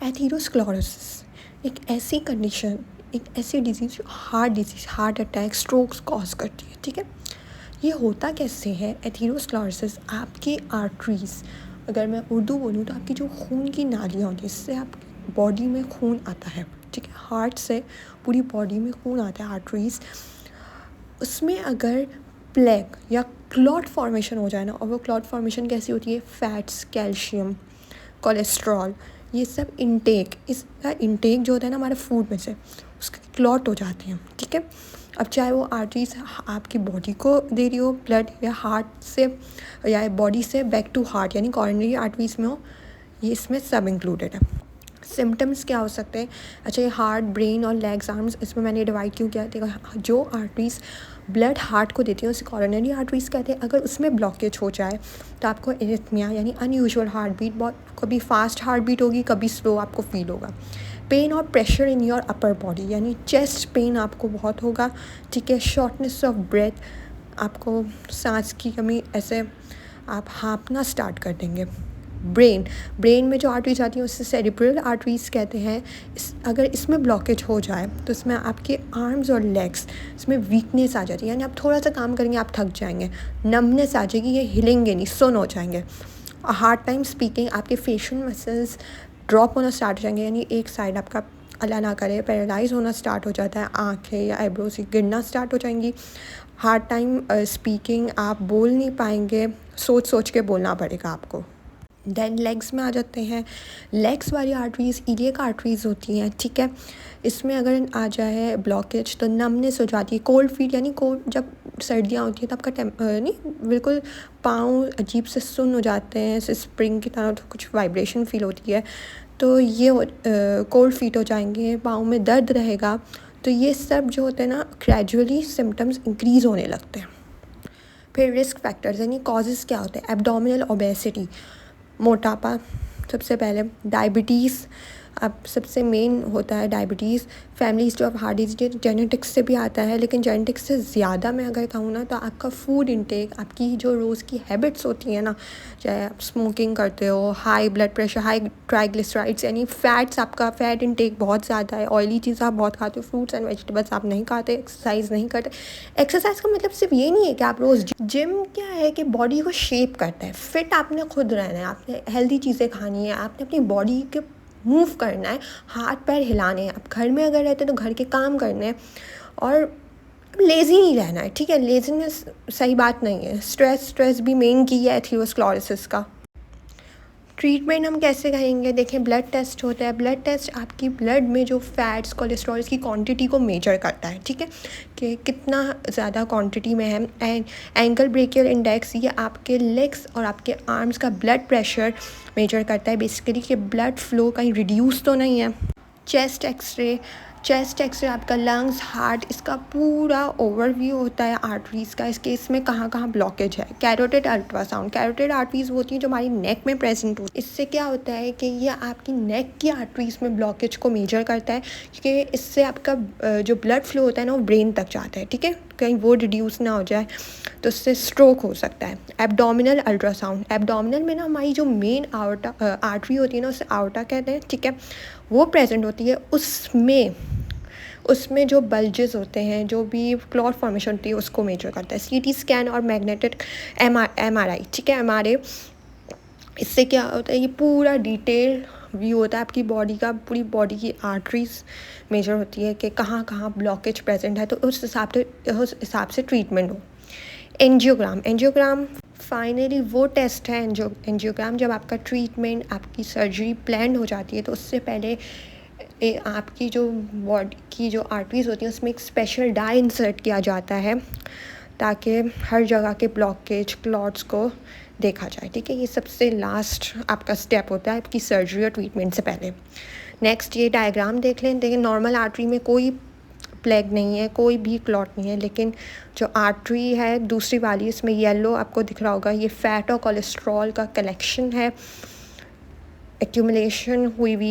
Atherosclerosis एक ऐसी condition, एक ऐसी डिजीज़ जो हार्ट अटैक, स्ट्रोक्स कॉज करती है, ठीक है। ये होता कैसे है? एथेरोस्क्लेरोसिस आपकी आर्टरीज, अगर मैं उर्दू बोलूँ तो आपकी जो खून की नालियाँ होती है, इससे आपकी बॉडी में खून आता है, ठीक है। हार्ट से पूरी बॉडी में खून आता है, आर्टरीज, उसमें अगर प्लेग या क्लॉट फॉर्मेशन हो जाए ना, और वो क्लॉट फॉर्मेशन कैसी होती है? फैट्स, कैल्शियम, कोलेस्ट्रॉल, ये सब इसका इंटेक जो होता है ना हमारे फूड में से, उसके क्लॉट हो जाते हैं, ठीक है। अब चाहे वो आर्टरीज आपकी बॉडी को दे रही हो ब्लड, या हार्ट से या बॉडी से बैक टू हार्ट यानी कॉरोनरी आर्टरीज में हो, ये इसमें सब इंक्लूडेड है। सिम्टम्स क्या हो सकते हैं? अच्छा, ये हार्ट, ब्रेन और लेग्स, आर्म्स, इसमें मैंने डिवाइड क्यों किया? देखो, जो आर्टरीज ब्लड हार्ट को देती है उसे कॉरोनरी आर्टरीज कहते हैं। अगर उसमें ब्लॉकेज हो जाए तो आपको एरिथमिया यानी अनयूजुअल हार्ट बीट, बहुत कभी फास्ट हार्ट बीट होगी, कभी स्लो आपको फील होगा। पेन और pressure in your upper body यानी चेस्ट पेन आपको बहुत होगा, ठीक है। शॉर्टनेस ऑफ ब्रेथ, आपको सांस की कमी, ऐसे आप हाँफना स्टार्ट कर देंगे। ब्रेन में जो आर्टरीज आती हैं उससे सेरिब्रल आर्टरीज कहते हैं। अगर इसमें ब्लॉकेज हो जाए तो इसमें आपके आर्म्स और लेग्स, इसमें वीकनेस आ जाती है, यानी आप थोड़ा सा काम करेंगे आप थक जाएंगे, नमनेस आ जाएगी, ये हिलेंगे नहीं, सुन हो जाएंगे। हार्ड टाइम स्पीकिंग, आपके फेशियल मसल्स ड्रॉप होना स्टार्ट हो जाएंगे, यानी एक साइड आपका, अल्लाह ना करे, पैरालाइज होना स्टार्ट हो जाता है, आँखें या आईब्रोज गिरना स्टार्ट हो जाएंगी। हार्ड टाइम स्पीकिंग, आप बोल नहीं पाएंगे, सोच के बोलना पड़ेगा आपको। देन लेग्स में आ जाते हैं। लेग्स वाली आर्टरीज इलियक आर्टरीज होती हैं, ठीक है। इसमें अगर आ जाए ब्लॉकेज तो नमनेस हो जाती है, कोल्ड फीट, यानी कोल्ड, जब सर्दियाँ होती हैं तो आपका नहीं बिल्कुल पाँव अजीब से सुन्न हो जाते हैं, ऐसे स्प्रिंग की तरह, तो कुछ वाइब्रेशन फील होती है, तो ये कोल्ड फीट हो जाएंगे, पाँव में दर्द रहेगा। तो ये सब जो होते हैं ना, ग्रेजुअली सिम्टम्स इंक्रीज़ होने लगते हैं। फिर रिस्क फैक्टर्स यानी कॉजेज़ क्या होते हैं? एब्डोमिनल ओबेसिटी, मोटापा सबसे पहले, डायबिटीज़, अब सबसे मेन होता है डायबिटीज़। फैमिलीज जो अब हार्ट डिजीज जेनेटिक्स से भी आता है, लेकिन जेनेटिक्स से ज़्यादा मैं अगर कहूँ ना तो आपका फूड इंटेक, आपकी जो रोज़ की हैबिट्स होती हैं ना, चाहे आप स्मोकिंग करते हो, high blood pressure, high triglycerides यानी फ़ैट्स, आपका फ़ैट इंटेक बहुत ज़्यादा है, ऑयली चीज़ आप बहुत खाते हो, फ्रूट्स एंड वेजिटेबल्स आप नहीं खाते, एक्सरसाइज नहीं करते। एक्सरसाइज का मतलब सिर्फ ये नहीं है कि आप रोज़, जिम क्या है कि बॉडी को शेप करता है, फिट आपने खुद रहना है, आपने हेल्दी चीज़ें खानी है, आपने अपनी बॉडी के मूव करना है, हाथ पैर हिलाने हैं, आप घर में अगर रहते हैं तो घर के काम करने हैं, और लेज़ी नहीं रहना है, ठीक है। लेज़ीनेस सही बात नहीं है। स्ट्रेस भी मेन की है एथेरोस्क्लेरोसिस का। ट्रीटमेंट हम कैसे करेंगे? देखें, ब्लड टेस्ट होता है। ब्लड टेस्ट आपकी ब्लड में जो फैट्स, कोलेस्ट्रॉल की क्वांटिटी को मेजर करता है, ठीक है, कि कितना ज़्यादा क्वांटिटी में है। एंड एंकल ब्रेकियल इंडेक्स, ये आपके लेग्स और आपके आर्म्स का ब्लड प्रेशर मेजर करता है बेसिकली, कि ब्लड फ्लो कहीं रिड्यूस तो नहीं है। चेस्ट एक्सरे आपका लंग्स, हार्ट, इसका पूरा ओवरव्यू होता है आर्टरीज़ का, इसके इसमें कहाँ कहाँ ब्लॉकेज है। कैरोटिड अल्ट्रासाउंड, कैरोटिड आर्टरीज़ होती हैं जो हमारी नेक में प्रेजेंट होती है। इससे क्या होता है कि ये आपकी नेक की आर्टरीज़ में ब्लॉकेज को मेजर करता है, क्योंकि इससे आपका जो ब्लड फ्लो होता है ना वो ब्रेन तक जाता है, ठीक है, कहीं वो रिड्यूस ना हो जाए तो उससे स्ट्रोक हो सकता है। एब्डोमिनल अल्ट्रासाउंड, एब्डोमिनल में ना हमारी जो मेन आर्टरी होती है ना, उसे आर्टा कहते हैं, ठीक है, वो प्रेजेंट होती है। उसमें जो बल्जेस होते हैं, जो भी क्लॉट फॉर्मेशन होती है, उसको मेजर करता है। सीटी स्कैन और मैग्नेटिक एमआरआई, ठीक है, एमआरआई, इससे क्या होता है, ये पूरा डिटेल व्यू होता है आपकी बॉडी का, पूरी बॉडी की आर्टरीज मेजर होती है कि कहाँ कहाँ ब्लॉकेज प्रेजेंट है, तो उस हिसाब से ट्रीटमेंट हो। एंजियोग्राम फाइनली वो टेस्ट है, एंजियोग्राम, जब आपका ट्रीटमेंट, आपकी सर्जरी प्लान हो जाती है, तो उससे पहले आपकी जो बॉडी की जो आर्टरीज होती हैं उसमें एक स्पेशल डाई इंसर्ट किया जाता है, ताकि हर जगह के ब्लॉकेज, क्लॉट्स को देखा जाए, ठीक है। ये सबसे लास्ट आपका स्टेप होता है आपकी सर्जरी और ट्रीटमेंट से पहले। नेक्स्ट ये डायग्राम देख लें। देखिए, नॉर्मल आर्टरी में कोई प्लेग नहीं है, कोई भी क्लॉट नहीं है, लेकिन जो आर्टरी है दूसरी वाली, इसमें येलो आपको दिख रहा होगा, ये फैट और कोलेस्ट्रॉल का कलेक्शन है, एक्यूमुलेशन हुई हुई